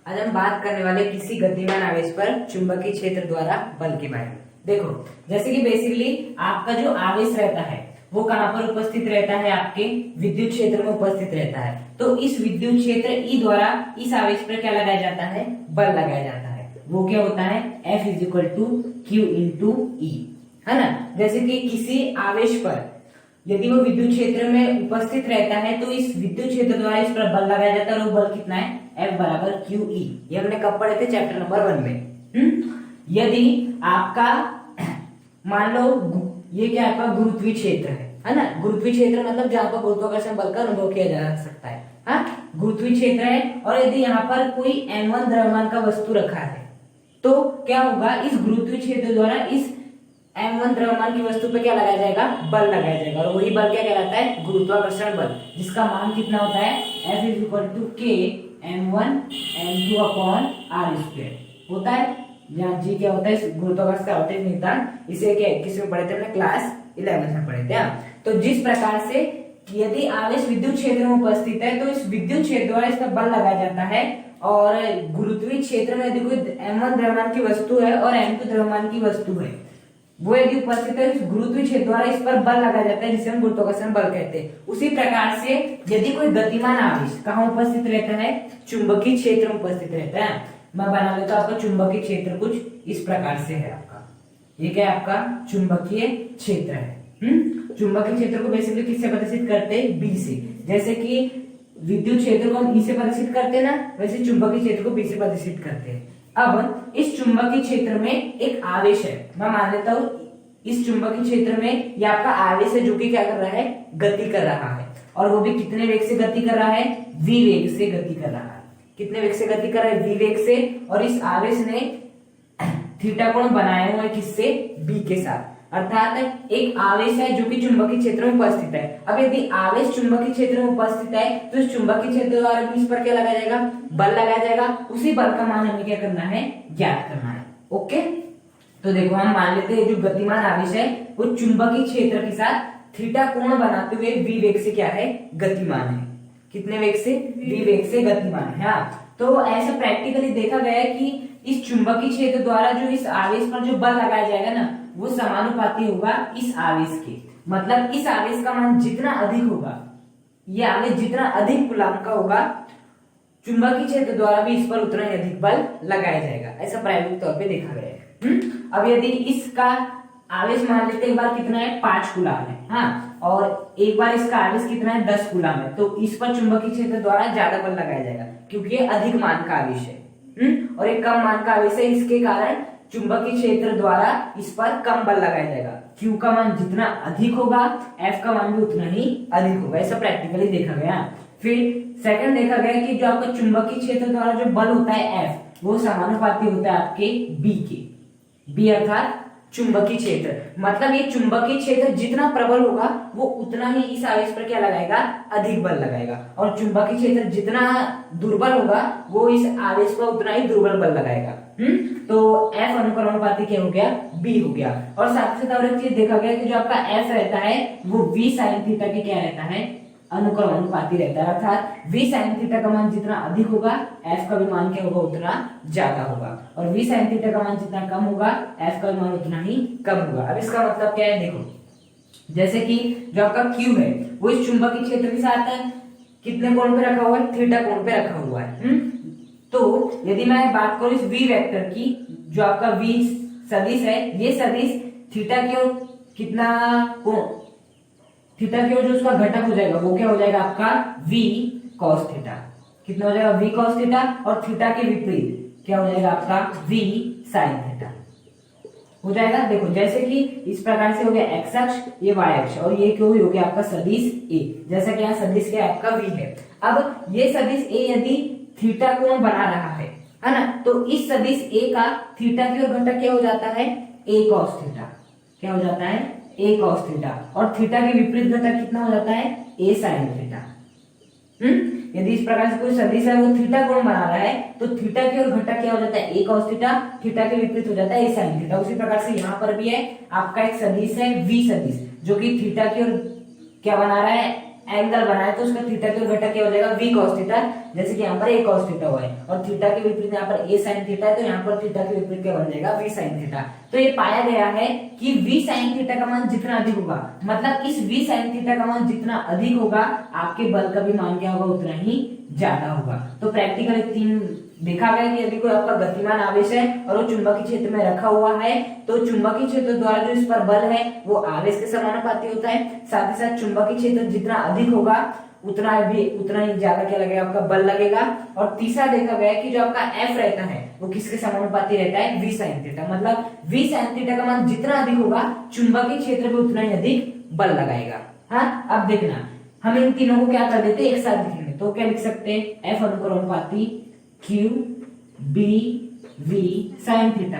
आज हम बात करने वाले किसी गतिमान आवेश पर चुंबकीय क्षेत्र द्वारा बल के बारे में। देखो, जैसे कि बेसिकली आपका जो आवेश रहता है वो कहाँ पर उपस्थित रहता है, आपके विद्युत क्षेत्र में उपस्थित रहता है। तो इस विद्युत क्षेत्र ई द्वारा इस आवेश पर क्या लगाया जाता है, बल लगाया जाता है। वो क्या होता है, F = Q × E, है ना। जैसे कि किसी आवेश पर यदि वो विद्युत क्षेत्र में उपस्थित रहता है तो इस विद्युत क्षेत्र द्वारा इस पर बल लगाया जाता है और वो बल कितना है, F = QE। ये हमने कब पढ़े थे, चैप्टर नंबर 1 में। यदि आपका मान लो ये क्या आपका गुरुत्वीय क्षेत्र है ना। गुरुत्वीय क्षेत्र मतलब जहां पर गुरुत्वाकर्षण बल का अनुभव किया जा सकता है, हाँ, गुरुत्वीय क्षेत्र है। और यदि यहाँ पर कोई m1 द्रव्यमान का वस्तु रखा है तो क्या होगा, इस गुरुत्वीय क्षेत्र द्वारा इस m1 द्रव्यमान की वस्तु पे क्या लगाया जाएगा, बल लगाया जाएगा। और वही बल क्या कहलाता है, गुरुत्वाकर्षण बल, जिसका मान कितना होता है, F = K m1 m2/r² होता है। यहाँ जी क्या होता है, गुरुत्वाकर्षण का होता है नियतांक। इसे क्या किसमें पढ़े थे, हमने क्लास 11 में पढ़े थे। तो जिस प्रकार से यदि आवेश विद्युत क्षेत्र में उपस्थित है तो इस विद्युत क्षेत्र द्वारा इसका बल लगाया जाता है। और गुरुत्वीय क्षेत्र में यदि कोई m1 द्रव्यमान की वस्तु है और m2 द्रव्यमान की वस्तु है, वो यदि उपस्थित है, इस गुरुत्वीय क्षेत्र द्वारा इस पर बल लगाया जाता है, जिसे हम गुरुत्वाकर्षण बल कहते हैं। उसी प्रकार से यदि कोई गतिमान आवेश कहाँ उपस्थित रहता है, चुंबकीय क्षेत्र में उपस्थित रहता है। मैं बना लेता हूं, आपका चुंबकीय क्षेत्र कुछ इस प्रकार से है। आपका ये क्या है, आपका चुंबकीय क्षेत्र है। चुंबकीय क्षेत्र को बेसिकली किससे प्रदर्शित करते हैं, बी से। जैसे कि विद्युत क्षेत्र को हम ई से प्रदर्शित करते हैं ना, वैसे चुंबकीय क्षेत्र को बी से प्रदर्शित करते हैं। अब इस चुंबकीय क्षेत्र में एक आवेश है, मैं मान लेता हूं इस चुंबकीय क्षेत्र में ये आपका आवेश है जो कि क्या कर रहा है, गति कर रहा है। और वो भी कितने वेग से गति कर रहा है, v वेग से गति कर रहा है। कितने वेग से गति कर रहा है, v वेग से। और इस आवेश ने थीटा कोण बनाया हुआ है किससे, b के साथ। अर्थात एक आवेश है जो कि चुंबकीय क्षेत्र में उपस्थित है। अब यदि आवेश चुंबकीय क्षेत्र में उपस्थित है तो इस चुंबकीय क्षेत्र द्वारा इस पर क्या लगाया जाएगा, बल लगाया जाएगा। उसी बल का मान हमें क्या करना है, ज्ञात करना है। ओके, तो देखो हम मान लेते हैं जो गतिमान आवेश है वो चुंबकीय क्षेत्र के साथ थीटा कोण बनाते हुए v वेग से क्या है, गतिमान है। कितने वेग से, v वेग से गतिमान है। तो ऐसा प्रैक्टिकली देखा गया है कि इस चुंबकीय क्षेत्र द्वारा जो इस आवेश पर जो बल लगाया जाएगा ना, वो समानुपाती होगा इस आवेश के। मतलब इस आवेश का मान जितना अधिक होगा, ये आवेश जितना अधिक कूलम्ब का होगा, चुंबकीय क्षेत्र द्वारा भी इस पर उतना ही अधिक बल लगाया जाएगा। ऐसा प्रायोगिक तौर पे देखा गया है। अब यदि इसका आवेश मान लेते एक बार कितना है, 5 कूलम्ब है, हाँ, और एक बार इसका आवेश कितना है, 10 कूलम्ब है, तो इस पर चुंबकीय क्षेत्र द्वारा ज्यादा बल लगाया जाएगा क्योंकि ये अधिक मान का आवेश है। और एक कम मान का आवेश है, इसके कारण चुंबकीय क्षेत्र द्वारा इस पर कम बल लगाया जाएगा। Q का मान जितना अधिक होगा, F का मान भी उतना ही अधिक होगा। ऐसा प्रैक्टिकली देखा गया। फिर सेकंड देखा गया कि जो आपका चुंबकीय क्षेत्र द्वारा जो बल होता है F, वो समानुपाती होता है आपके B के। B अर्थात चुंबकीय क्षेत्र, मतलब ये चुंबकीय क्षेत्र जितना प्रबल होगा वो उतना ही इस आवेश पर क्या लगाएगा, अधिक बल लगाएगा। और चुंबकीय क्षेत्र जितना दुर्बल होगा वो इस आवेश पर उतना ही दुर्बल बल लगाएगा। तो F अनुपाती क्या हो गया, B हो गया। और साथ ही साथ और एक चीज देखा गया कि जो आपका F रहता है वो V sin थीटा के क्या रहता है, अनुपाती रहता है। अर्थात V sin थीटा का मान जितना अधिक होगा, F का भी मान क्या होगा, उतना ज्यादा होगा। और V sin थीटा का मान जितना कम होगा, F का भी मान उतना ही कम होगा। अब इसका मतलब क्या है, देखो जैसे कि जो आपका Q है वो इस चुंबकीय क्षेत्र के साथ कितने कोण पे रखा हुआ है, थीटा कोण पे रखा हुआ है। तो यदि मैं बात करूं इस V वेक्टर की, जो आपका V सदिश है, ये सदिश थीटा की ओर कितना कोण, थीटा की ओर जो उसका घटक हो जाएगा वो क्या हो जाएगा, आपका V cos थीटा। कितना हो जाएगा, V cos थीटा। और थीटा के विपरीत क्या हो जाएगा, आपका V sin थीटा हो जाएगा। देखो जैसे कि इस प्रकार से हो गया x अक्ष, ये y अक्ष, और ये क्यों हो गया आपका सदिश A। जैसा कि यहाँ सदिश क्या आपका V है। अब ये सदिश A यदि थीटा कोण बना रहा है ना, तो इस सदिश A का थीटा की ओर घटक क्या हो जाता है, A cos थीटा। क्या हो जाता है, A cos थीटा। और थीटा के विपरीत घटक कितना हो जाता है, A sin थीटा। यदि इस प्रकार से कोई सदिश है वो थीटा कोण बना रहा है तो थीटा की ओर घटक क्या हो जाता है, A cos थीटा। थीटा के विपरीत हो जाता है A sin थीटा। उसी प्रकार से यहाँ पर भी है आपका एक सदिश है V सदिश, जो कि थीटा की ओर क्या बना रहा है, एंगल बनाए तो उसका थीटा के घटक क्या हो जाएगा v cos थीटा, जैसे कि यहाँ पर a cos थीटा हुआ है और थीटा के विपरीत यहाँ पर a sin थीटा है, तो यहाँ पर थीटा के विपरीत क्या बन जाएगा v sin थीटा। तो ये पाया गया है कि v sin थीटा का मान जितना अधिक होगा, मतलब इस v sin थीटा का मान जितना अधिक होगा आपके बल का भी मान क्या होगा उतना ही ज्यादा होगा। तो प्रैक्टिकल 3 देखा गया कि यदि कोई आपका गतिमान आवेश है और वो चुंबकीय क्षेत्र में रखा हुआ है तो चुंबकीय क्षेत्र द्वारा जो इस पर बल है वो आवेश के समानुपाती होता है। साथ ही साथ चुंबकीय क्षेत्र जितना अधिक होगा उतना ही ज्यादा क्या लगेगा आपका बल लगेगा। और तीसरा देखा गया कि जो आपका F रहता है वो किसके समानुपाती रहता है v sin थीटा, मतलब v sin थीटा का मान जितना अधिक होगा चुंबकीय क्षेत्र में उतना ही अधिक बल लगाएगा। हाँ, अब देखना हम इन तीनों को क्या कर देते एक साथ लिखेंगे, तो क्या लिख सकते हैं F अनुक्रमानुपाती Q B V sin theta,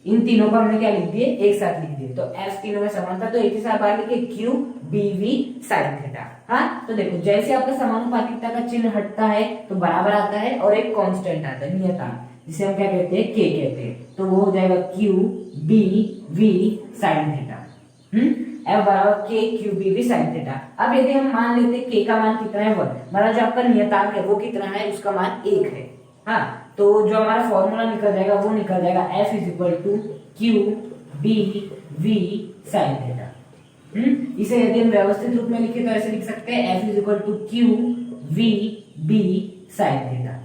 इन तीनों को हमने क्या लिख दिए एक साथ लिख दिए। तो F तीनों में समान था तो एक ही साथ बाहर लिखे Q B V sin theta. हाँ, तो देखो जैसे आपका समानुपातिकता का चिन्ह हटता है तो बराबर आता है और एक कांस्टेंट आता है नियतांक, जिसे हम क्या कहते हैं K कहते हैं, तो वो हो जाएगा Q B V sin theta. F बराबर K Q B V sin theta. अब यदि हम मान लेते हैं K का मान कितना है 1, मतलब जो आपका नियतांक है वो कितना है उसका मान 1 है। हाँ, तो जो हमारा फॉर्मूला निकल जाएगा वो निकल जाएगा F is equal to Q B V sin theta. इसे यदि हम व्यवस्थित रूप में लिखे तो ऐसे लिख सकते हैं F is equal to Q V B sin theta.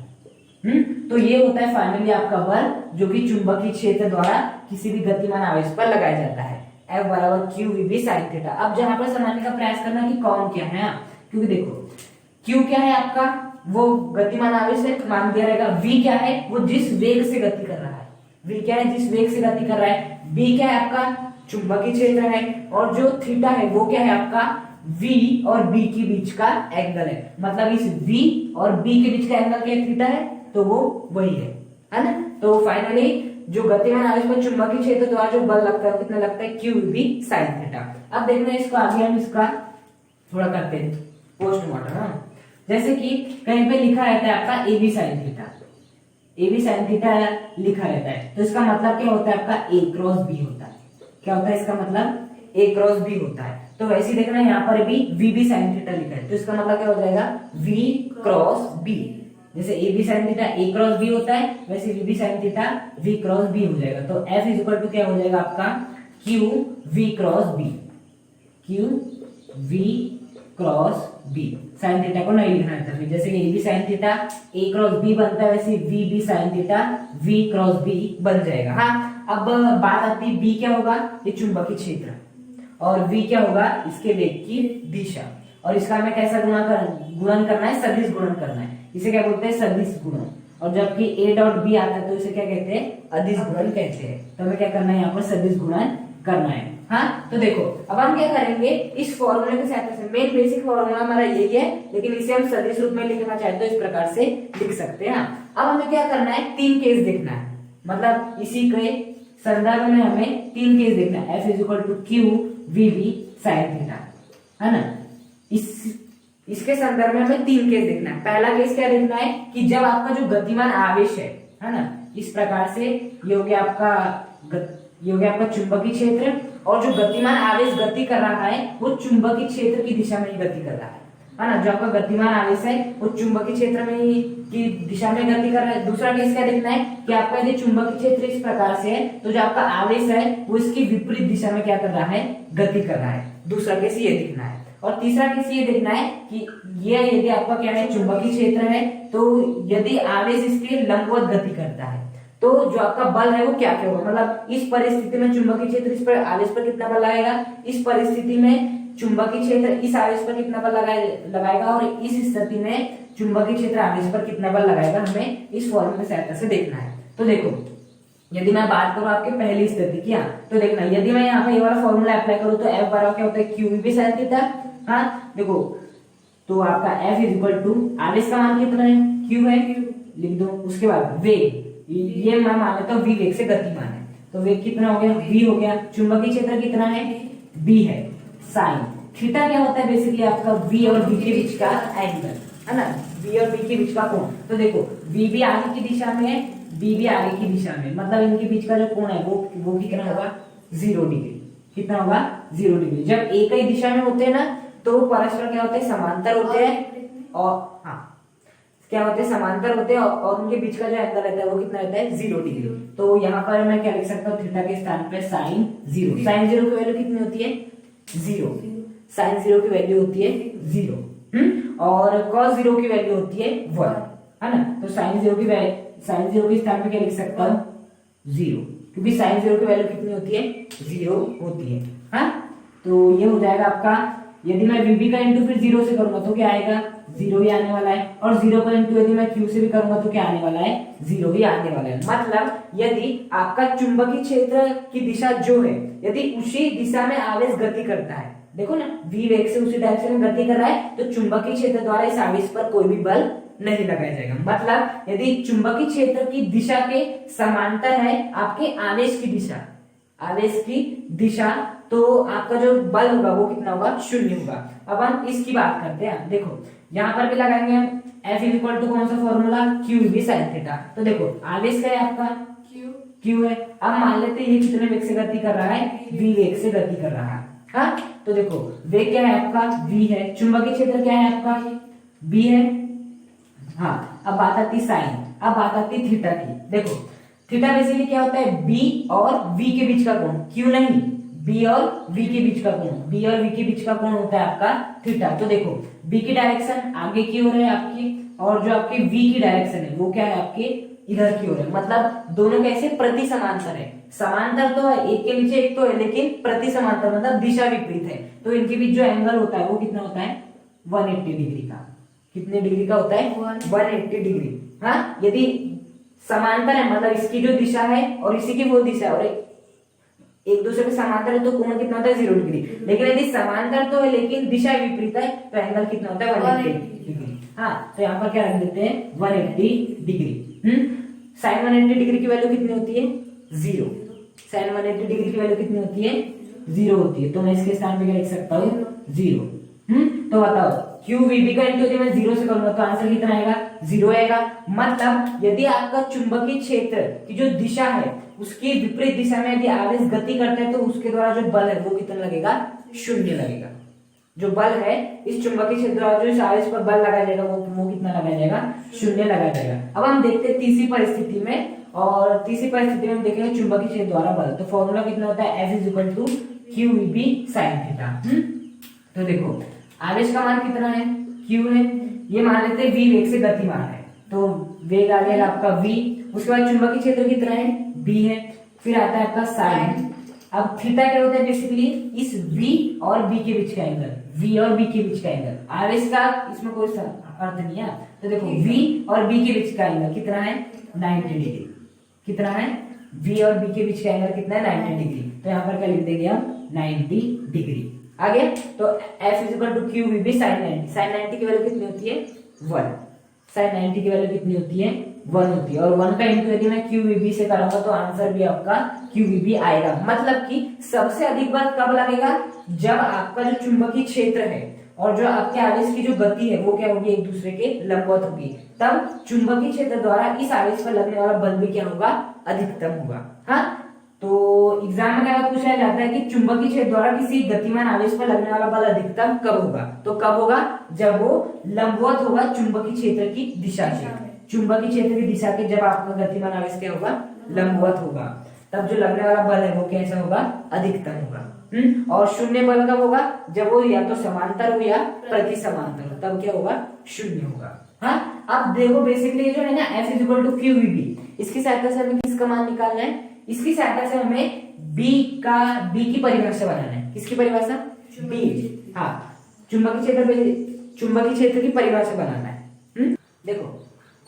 तो ये होता है फाइनली आपका बल जो कि चुंबकीय क्षेत्र द्वारा किसी भी गतिमान आवेश पर लगाया जाता है। F बराबर Q V B sin theta. अब जहां पर समझने का प्रयास करना कि कौन क्या है, क्योंकि देखो Q क्या है आपका वो गतिमान आवेश है, मान दिया रहेगा। V क्या है वो जिस वेग से गति कर रहा है, V क्या है जिस वेग से गति कर रहा है। B क्या है आपका चुंबकीय क्षेत्र है और जो थीटा है वो क्या है आपका V और B के बीच का एंगल है, मतलब इस V और B के बीच का एंगल क्या थीटा है तो वो वही है ना। तो फाइनली जो गतिमान आवेश पर चुंबकीय क्षेत्र द्वारा जो बल लगता है कितना लगता है Q V sin थीटा। अब देखना इसको आगे हम इसका थोड़ा करते हैं पोस्टमार्टम। जैसे कि कहीं पे लिखा रहता है आपका A B sine theta, A B sine theta लिखा रहता है तो इसका मतलब क्या होता है आपका ए क्रॉस बी होता है। क्या होता है इसका मतलब ए क्रॉस बी होता है। तो वैसे ही देखना यहाँ पर भी वी बी साइन थीटा लिखा है तो इसका मतलब क्या हो जाएगा वी क्रॉस बी। जैसे A B sine theta A cross B होता है वैसे V B sine theta V cross B हो जाएगा। तो एफ इज इक्वल टू क्या हो जाएगा आपका Q V cross B, Q V cross B. Sine theta को नहीं लिखना है, जैसे कि A B sine theta A cross B बनता है वैसे V B sine theta V cross B बन जाएगा। हाँ, अब बात आती है बी क्या होगा ये चुंबकीय क्षेत्र और वी क्या होगा इसके वेग की दिशा। और इसका हमें कैसा गुणन करना है, सदिश गुणन करना है। इसे क्या बोलते हैं सदिश गुणन। और जबकि ए डॉट बी आता है तो इसे क्या कहते हैं अदिश गुणन कहते हैं। तो हमें क्या करना है यहाँ पर सदिश गुणन करना है। हाँ, तो देखो अब हम क्या करेंगे इस फॉर्मूले के सहायता से, मेन बेसिक फॉर्मूला हमारा यही है लेकिन इसे हम सदिश रूप में लिखना चाहे तो इस प्रकार से लिख सकते हैं। अब हमें क्या करना है 3 केस देखना है, मतलब इसी के संदर्भ में हमें 3 केस देखना है। F is equal to Q V B sine theta है ना। इसके संदर्भ में हमें 3 केस देखना है। पहला केस क्या देखना है कि जब आपका जो गतिमान आवेश है ना, इस प्रकार से ये हो गया आपका चुंबकीय क्षेत्र और जो गतिमान आवेश गति कर रहा है वो चुंबकीय क्षेत्र की दिशा में ही गति कर रहा है ना। जो आपका गतिमान आवेश है वो चुंबकीय क्षेत्र में ही की दिशा में गति कर रहा है। दूसरा केस क्या देखना है कि आपका यदि चुंबकीय क्षेत्र इस प्रकार से है तो जो आपका आवेश है वो इसकी विपरीत दिशा में क्या कर रहा है गति कर रहा है। दूसरा केस ये देखना है। और तीसरा केस ये देखना है कि ये यदि आपका क्या है चुंबकीय क्षेत्र है तो यदि आवेश इसके लंबवत गति करता है तो जो आपका बल है वो क्या क्या होगा, मतलब इस परिस्थिति में चुंबकीय क्षेत्र इस पर आवेश पर कितना बल लगाएगा, इस परिस्थिति में चुंबकीय क्षेत्र इस आवेश पर कितना बल लगाएगा और इस स्थिति में चुंबकीय क्षेत्र आवेश पर कितना बल लगाएगा, हमें इस फॉर्मूले की सहायता से देखना है। तो देखो यदि मैं बात करूं आपके पहली स्थिति की, तो देखना यदि मैं यहाँ पे ये वाला फॉर्मूला अप्लाई करूं तो एफ बराबर क्या होता है क्यू वी साइन थीटा। हाँ देखो तो आपका एफ इज इक्वल टू आवेश का मान कितना है क्यू है, लिख दो। उसके बाद वेग, ये मैं मान लेता हूँ वी वेग से गतिमान है तो वेग कितना हो गया v हो गया। चुंबकीय क्षेत्र कितना है b है। साइन थीटा क्या होता है बेसिकली आपका v और b के बीच का एंगल है ना, v और b के बीच का कोण। तो देखो v भी आगे की दिशा में है b भी आगे की दिशा में, मतलब इनके बीच का जो कोण है वो कितना होगा 0 डिग्री। कितना होगा 0 डिग्री। जब एक ही दिशा में होते हैं ना तो परस्पर क्या होते हैं, समांतर होते हैं, और हाँ क्या होते हैं, समांतर होते हैं, और उनके बीच का जो एंगल रहता है वो कितना रहता है, 0 डिग्री। तो यहाँ पर मैं क्या लिख सकता हूँ, थीटा के स्थान पे साइन 0। साइन 0 की वैल्यू कितनी होती है, 0। साइन 0 की वैल्यू होती है 0। और कॉस 0 की वैल्यू होती है 1, है ना। तो साइन 0 के स्थान पे क्या लिख सकता हूँ, 0, क्योंकि साइन 0 की वैल्यू कितनी होती है, 0 होती है। हाँ, तो ये हो जाएगा आपका, यदि मैं VB का इंटू फिर 0 से करूंगा तो क्या आएगा, 0 ही आने वाला है। और 0 का इंटू यदि मैं Q से भी करूंगा तो क्या आने वाला है, 0 ही आने वाला है। मतलब यदि आपका चुंबकीय क्षेत्र की दिशा जो है, यदि उसी दिशा में आवेश गति करता है, देखो ना, V वेग से उसी डायरेक्शन में गति कर रहा है, तो चुंबकीय क्षेत्र द्वारा इस आवेश पर कोई भी बल नहीं लगाया जाएगा। मतलब यदि चुंबकीय क्षेत्र की दिशा के समांतर है आपके आवेश की दिशा, तो आपका जो बल होगा वो कितना होगा, 0 होगा। अब हम इसकी बात करते हैं। देखो यहाँ पर भी लगाएंगे हम F इक्वल टू कौन सा फॉर्मूला, QV sin थीटा। तो देखो आवेश क्या है आपका, Q है। अब मान लेते हैं ये कितने वेग से गति कर रहा है, V वेग से गति कर रहा है। हाँ, तो देखो वेग क्या है आपका, V है। चुंबकीय क्षेत्र क्या है आपका, B है। हाँ, अब बात आती साइन, अब बात आती थीटा की। देखो थीटा बेसिकली क्या होता है, B और V के बीच का कोण, Q नहीं, B और V के बीच का कोण, B और V के बीच का कोण होता है आपका थीटा। तो देखो B की डायरेक्शन आगे की ओर है आपकी, और जो आपकी V की डायरेक्शन है वो क्या है आपके इधर की ओर है। मतलब दोनों कैसे, प्रति समांतर है। समांतर तो है, एक के नीचे एक तो है, लेकिन प्रति समांतर मतलब दिशा विपरीत है। तो इनके बीच जो एंगल होता है वो कितना होता है, 180 डिग्री का। कितने डिग्री का होता है, 180 डिग्री। हाँ, यदि समांतर है मतलब इसकी जो दिशा है और इसी की वो दिशा है, और एक दूसरे के समांतर है तो कोण कितना होता है, 0 डिग्री। लेकिन यदि समांतर तो है लेकिन दिशा विपरीत है तो एंगल कितना होता है, 180 डिग्री। हाँ, तो यहाँ पर क्या रख देते हैं, 180 डिग्री। साइन 180 डिग्री की वैल्यू कितनी होती है, 0। साइन 180 डिग्री की वैल्यू कितनी होती है, 0 होती है। तो मैं इसके स्थान पे क्या लिख सकता हूँ, 0। तो बताओ QVB का इंटू यदि मैं 0 से करूंगा तो आंसर कितना आएगा, 0 आएगा। मतलब यदि आपका चुंबकीय क्षेत्र की जो दिशा है उसकी विपरीत दिशा में यदि आवेश गति करता है तो उसके द्वारा जो बल है वो कितना लगेगा, 0 लगेगा। जो बल है इस चुंबकीय क्षेत्र द्वारा जो इस आवेश पर बल लगाया जाएगा वो कितना लगाया जाएगा, 0 लगाया जाएगा। अब हम देखते हैं तीसरी परिस्थिति में, और तीसरी परिस्थिति में हम देखेंगे चुंबकीय क्षेत्र द्वारा बल। तो फॉर्मूला कितना होता है, F equal to QVB sin theta. तो देखो आवेश का मान कितना है, Q है। ये मान लेते हैं V वेग से गतिमान है, तो वेग आ गया आपका V। उसके बाद चुंबकीय क्षेत्र कितना है, B है। फिर आता है आपका साइन। अब थीटा क्या होता है, बेसिकली इस V और B के बीच का एंगल, V और B के बीच का एंगल। आवेश का इसमें कोई अर्थ नहीं है। तो देखो V और B के बीच का एंगल कितना है, 90 डिग्री। कितना है, V और B के बीच का एंगल कितना है, 90 डिग्री। तो यहाँ पर क्या लिख देंगे हम, 90 डिग्री। आ गया। तो F equal to QVB sin 90। sin 90 की वैल्यू कितनी होती है, 1। sin 90 की वैल्यू कितनी होती है, 1 होती है। और 1 का इंटू यदि मैं QVB से करूंगा तो आंसर भी आपका QVB आएगा। मतलब कि सबसे अधिक बल कब लगेगा, जब आपका जो चुंबकीय क्षेत्र है और जो आपके आवेश की जो गति है वो क्या होगी, एक दूसरे के लंबवत होगी। तब चुंबकीय क्षेत्र द्वारा इस आवेश पर लगने वाला बल भी क्या होगा, अधिकतम होगा। हाँ, तो एग्जाम में अगर पूछा जाता है कि चुंबकीय क्षेत्र द्वारा किसी गतिमान आवेश पर लगने वाला बल अधिकतम कब होगा, तो कब होगा, जब वो लंबवत होगा चुंबकीय क्षेत्र की दिशा से। चुंबकीय क्षेत्र की दिशा के जब आपका गतिमान आवेश क्या होगा, लंबवत होगा, तब जो लगने वाला बल है वो कैसा होगा, अधिकतम होगा। और शून्य बल कब होगा, जब वो या तो समांतर हो या प्रति समांतर हो, तब क्या होगा, 0 होगा। हाँ, अब देखो बेसिकली जो है ना F इक्वल टू QVB, इसकी सहायता से हमें किसका मान निकालना है, इसकी सहायता से हमें B की परिभाषा बनाना है। किसकी परिभाषा, B। हाँ, चुंबकीय क्षेत्र की परिभाषा बनाना है। देखो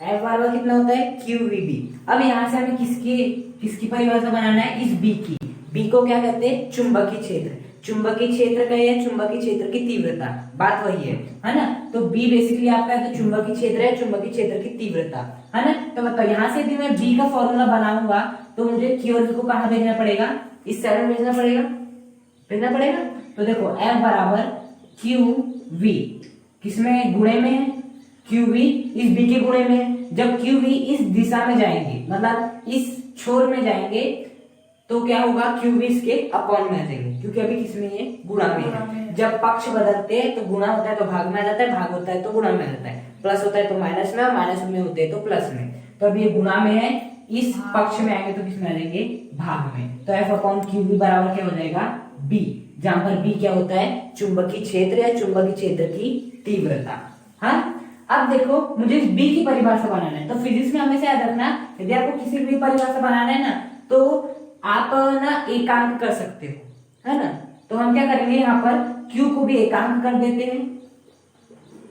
F बराबर कितना होता है, QVB। अब यहाँ से हमें किसकी परिभाषा बनाना है, इस B की। B को क्या कहते हैं, चुंबकीय क्षेत्र। चुंबकीय क्षेत्र का है, चुंबकीय क्षेत्र की तीव्रता, बात वही है ना। तो B बेसिकली आपका है तो चुंबकीय क्षेत्र है, चुंबकीय क्षेत्र की तीव्रता, है ना। तो बताओ यहाँ से यदि मैं B का फॉर्मूला बनाऊंगा तो मुझे Q और V को कहाँ भेजना पड़ेगा, इस साइड में भेजना पड़ेगा। तो देखो F बराबर QV, किसमें गुणे में है, QV इस B के गुणे में है। जब QV इस दिशा में जाएंगे, मतलब इस छोर में जाएंगे, तो क्या होगा, क्यू भी इसके अपॉन में आ जाएंगे, क्योंकि अभी किसमें है, गुणा में है। जब पक्ष बदलते हैं तो गुणा होता है तो भाग में आ जाता है, भाग होता है तो गुणा में आ जाता है, प्लस होता है तो माइनस में, और माइनस में होते हैं तो प्लस में। तो अभी ये गुणा में है, इस पक्ष में आएंगे तो किसमें आ जाएंगे, भाग में। तो एफ अपॉन क्यू भी बराबर क्या हो जाएगा, बी, जहां पर बी क्या होता है, चुंबकीय क्षेत्र या चुंबकीय क्षेत्र की तीव्रता। हाँ, अब देखो मुझे बी की परिभाषा बनाना है, तो फिजिक्स में हमेशा याद रखना, यदि आपको किसी भी परिभाषा बनाना है ना, तो आप ना एकांक कर सकते हो, है ना। तो हम क्या करेंगे, यहाँ पर Q को भी एकांक कर देते हैं,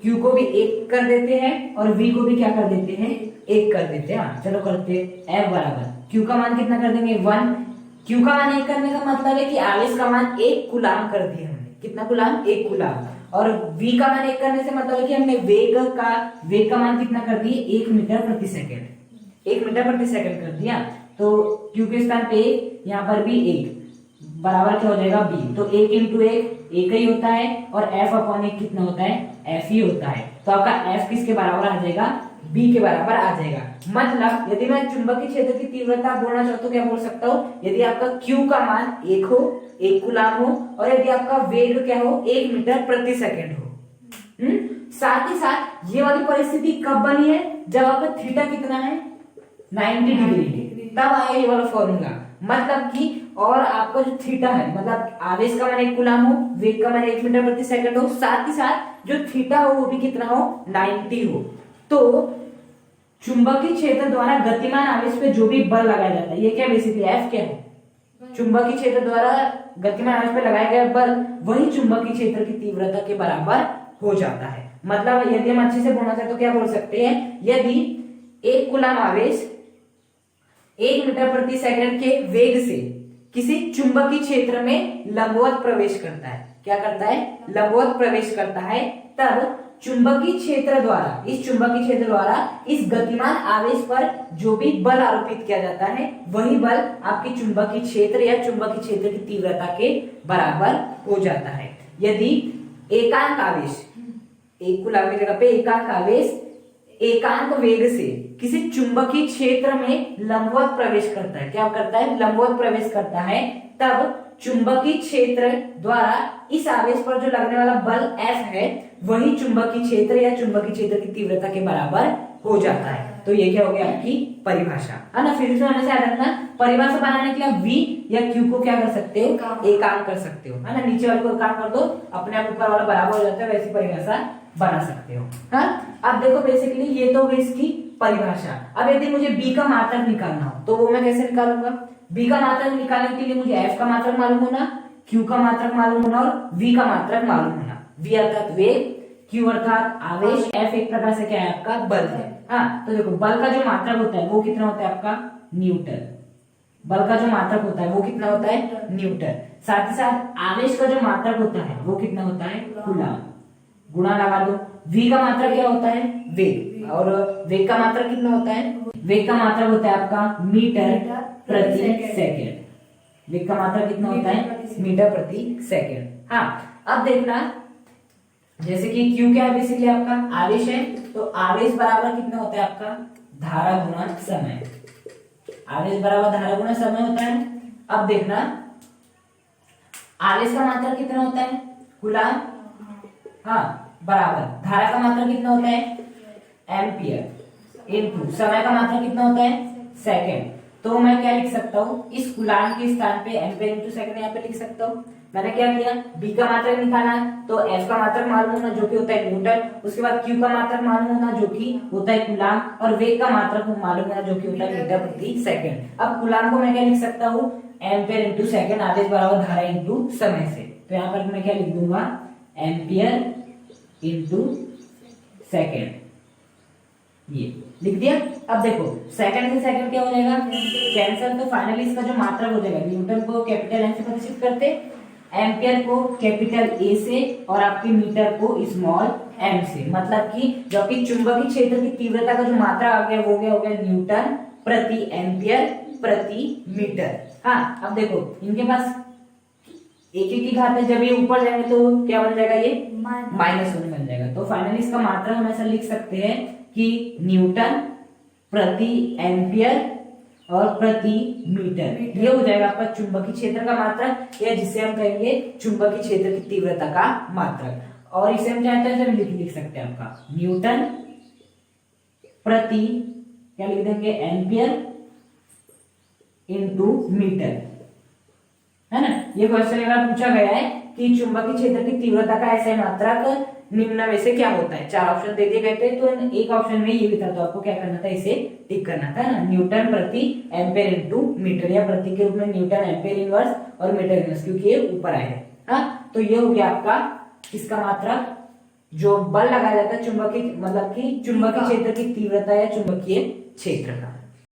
Q को भी एक कर देते हैं, और V को भी क्या कर देते हैं, एक कर देते हैं। हाँ चलो करते हैं। F बराबर Q का मान कितना कर देंगे, 1। Q का मान 1 करने का मतलब है कि आवेश का मान 1 कूलाम कर दिया हमने। कितना कूलाम, 1 कूलाम। और V का मान 1 करने से मतलब है कि हमने वेग का मान कितना कर दिए, 1 मीटर प्रति सेकेंड, 1 मीटर प्रति सेकेंड कर दिया। तो Q के स्थान पे 1, यहाँ पर भी 1, बराबर क्या हो जाएगा, B। तो 1 इंटू 1 ही होता है, और F अपॉन 1 कितना होता है, F ही होता है। तो आपका F किसके बराबर आ जाएगा, B के बराबर आ जाएगा। मतलब यदि मैं चुंबकीय क्षेत्र की तीव्रता बोलना चाहता हूँ, क्या बोल सकता हूँ, यदि आपका Q का मान 1 हो, 1 कूलाम हो, और यदि आपका वेग क्या हो, 1 मीटर प्रति सेकेंड हो। साथ ही साथ ये वाली परिस्थिति कब बनी है, जब आपका थीटा कितना है, 90 डिग्री, तब आया ये वाला फॉर्मूला। मतलब कि और आपका जो थीटा है, मतलब आवेश का मान 1 कूलाम हो, वेग का मान 1 मीटर प्रति सेकंड हो, साथ ही साथ जो थीटा हो वो भी कितना हो, 90 हो। तो चुंबकीय क्षेत्र द्वारा गतिमान आवेश पे जो भी बल लगाया जाता है, ये क्या बेसिकली एफ क्या है, चुंबकीय क्षेत्र द्वारा गतिमान आवेश पे लगाया गया बल, वही चुंबकीय क्षेत्र की तीव्रता के बराबर हो जाता है। मतलब यदि हम अच्छे से बोलना चाहते तो क्या बोल सकते हैं, यदि 1 कूलाम आवेश 1 मीटर प्रति सेकंड के वेग से किसी चुंबकीय क्षेत्र में लंबवत प्रवेश करता है, क्या करता है, लंबवत प्रवेश करता है, तब चुंबकीय क्षेत्र द्वारा, इस चुंबकीय क्षेत्र द्वारा इस गतिमान आवेश पर जो भी बल आरोपित किया जाता है, वही बल आपकी चुंबकीय क्षेत्र या चुंबकीय क्षेत्र की तीव्रता के बराबर हो जाता है। यदि एकांक आवेश, 1 कूलाम की जगह पे एकांक आवेश एकांक वेग से किसी चुंबकीय क्षेत्र में लंबवत प्रवेश करता है, क्या करता है, लंबवत प्रवेश करता है, तब चुंबकीय क्षेत्र द्वारा इस आवेश पर जो लगने वाला बल F है, वही चुंबकीय क्षेत्र या चुंबकीय क्षेत्र की तीव्रता के बराबर हो जाता है। तो ये क्या हो गया आपकी परिभाषा, है ना। फिजिक्स में हमेशा याद रखना, परिभाषा बनाने के लिए V या Q को क्या कर सकते हो, एकांक कर सकते हो, है ना। नीचे वाले को एकांक कर दो, अपने आप ऊपर वाला बराबर हो जाता है, वैसी परिभाषा बना सकते हो। हाँ, अब देखो बेसिकली ये तो गई इसकी परिभाषा। अब यदि मुझे B का मात्रक निकालना हो तो वो मैं कैसे निकालूंगा, B का मात्रक निकालने के लिए मुझे F का मात्रक मालूम होना, Q का मात्रक मालूम होना, और V का मात्रक मालूम होना। V अर्थात वेग, Q अर्थात आवेश, F एक प्रकार से क्या है, आपका बल है। हाँ, तो देखो बल का जो मात्रक होता है वो कितना होता है आपका, न्यूटन। बल का जो मात्रक होता है वो कितना होता है, न्यूटन। साथ ही साथ आवेश का जो मात्रक होता है वो कितना होता है, कूलाम। गुणा लगा दो। V का मात्रक क्या होता है, वेग, और वेग का मात्रक कितना होता है, वेग का मात्रक होता है आपका मीटर प्रति सेकेंड। वेग का मात्रक कितना होता है, मीटर प्रति सेकेंड। हाँ, अब देखना, जैसे कि Q क्या है, बेसिकली आपका आवेश है, तो आवेश बराबर कितना होता है आपका, धारा गुणा समय। आवेश बराबर धारा गुणा समय होता है। अब देखना, आवेश का मात्रक कितना होता है, कूलाम, हाँ, बराबर धारा का मात्रक कितना होता है, एम्पियर, इनटू समय का मात्रक कितना होता है, सेकेंड। तो मैं क्या लिख सकता हूँ, इस कूलाम के स्थान पे एम्पियर इंटू सेकंड यहाँ पे लिख सकता हूँ। मैंने क्या किया, B का मात्रक निकाला, तो F का मात्रक मालूम होना जो कि होता है न्यूटन, उसके बाद Q का मात्रक मालूम होना जो कि होता है कूलाम, और वेग का मात्रक मालूम होना जो कि होता है मीटर प्रति सेकंड। अब कूलाम को मैं क्या लिख सकता हूँ, एम्पियर इंटू सेकंड, आवेश बराबर धारा इंटू समय से। तो यहाँ पर मैं क्या लिख दूंगा, एम्पियर इंटू सेकेंड, ये लिख दिया। अब देखो सेकंड से सेकंड क्या हो जाएगा, कैंसिल, तो फाइनली इसका जो मात्रक हो जाएगा, न्यूटन को कैपिटल N से प्रदर्शित करते, एम्पियर को कैपिटल A से, और आपके मीटर को स्मॉल m से। मतलब कि जो आपकी चुंबकीय क्षेत्र की तीव्रता का जो मात्रा आ गया वो क्या हो गया, न्यूटन प्रति एम्पियर प्रति मीटर। हाँ, अब देखो इनके पास एक की घात है, जब ये ऊपर जाएंगे तो क्या बन जाएगा, ये -1 बन जाएगा। तो फाइनली इसका मात्रक हम ऐसा लिख सकते हैं कि न्यूटन प्रति एम्पियर, और प्रति मीटर। ये हो जाएगा आपका चुंबकीय क्षेत्र का मात्रक, या जिसे हम कहेंगे चुंबकीय क्षेत्र की तीव्रता का मात्रक। और इसे हम चाहते हैं लिख सकते हैं आपका न्यूटन प्रति, क्या लिख देंगे, एम्पियर इनटू मीटर, है ना। ये क्वेश्चन एक बार पूछा गया है कि चुंबकीय क्षेत्र की तीव्रता का ऐसा मात्रक निम्न में से क्या होता है। 4 ऑप्शन दे दिए गए थे, तो एक ऑप्शन में ये भी था, तो आपको क्या करना था, इसे टिक करना था ना, न्यूटन प्रति एम्पेयर इनटू मीटर, या प्रति के रूप में न्यूटन एम्पेयर इनवर्स और मीटर इनवर्स, क्योंकि ये ऊपर आए हैं। हाँ, तो ये हो गया आपका किसका मात्रक, जो बल लगाया जाता है चुंबकीय, मतलब कि चुंबकीय क्षेत्र की तीव्रता या चुंबकीय क्षेत्र का।